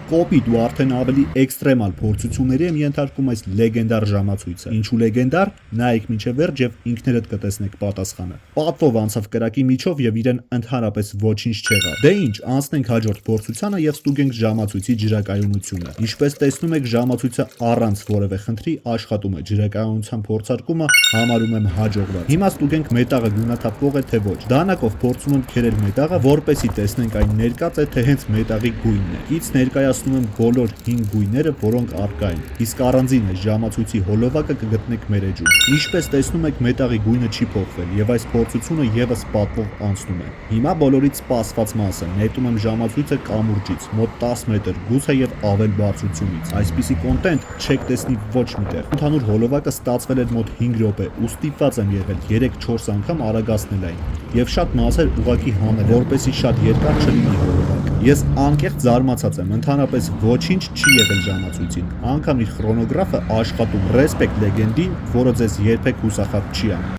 կոպիտ ու արդեն ավելի էքստրեմալ փորձությունների եմ ենթարկում այս լեգենդար ժամացույցը։ Ինչու լեգենդար, նայեք մինչև վերջ եւ ինքներդ կտեսնեք պատասխանը։ Պատվով անցավ կրակի միջով եւ իրեն ընդհանրապես ոչինչ չեղավ։ Դե ինչ, անցնենք հաջորդ փորձությանը եւ ստուգենք ժամացույցի ջրակայունությունը։ Ինչպես տեսնում եք, ժամացույցը առանց որևէ խնդրի աշխատում է։ Ջրակայունության փորձարկումը համարում եմ հաջողված։ Հիմա ստուգենք մետաղը գունաթափվող է թե ոչ։ Դանակով փորձում եմ քերել մետաղը, որպեսզի տեսնենք այն ներկած է թե հենց մետաղի գույնն է։ Կից ներկայացնում եմ բոլոր 5 գույները, որոնք առկա են։ Իսկ առանձին այս ժամացույցի հոլովակը կգտնեք մեր էջում։ Ինչպես տեսնում եք, մետաղի գույնը չի փոխվել եւ այս փորձությունը եւս պատվով անցնում է։ Հիմա բոլորից սպասված մասը՝ նետում եմ ժամացույցը կամուրջից, մոտ 10 մետր, գուցե եւ ավել բարձրությունից։ Այսպիսի կոնտենտ չեք տեսնի ոչ միտեղ։ Ընդհանուր հոլովակը ստացվել էր մոտ 5 րոպե ու ստիպված եմ եղել 3-4 անգամ արագացնել այն եւ շատ մասեր ուղակի հանել, որպեսզի շատ երկար չլինի հոլովակը։ Ես անկեղծ զարմացած եմ, ընդհանրապես ոչինչ չի եղել ժամացույցին։ Անգամ իր քրոնոգրաֆը աշխատում։ Ռեսպեկտ լեգենդին, որը ձեզ երբեք հուսախաբ չի անի։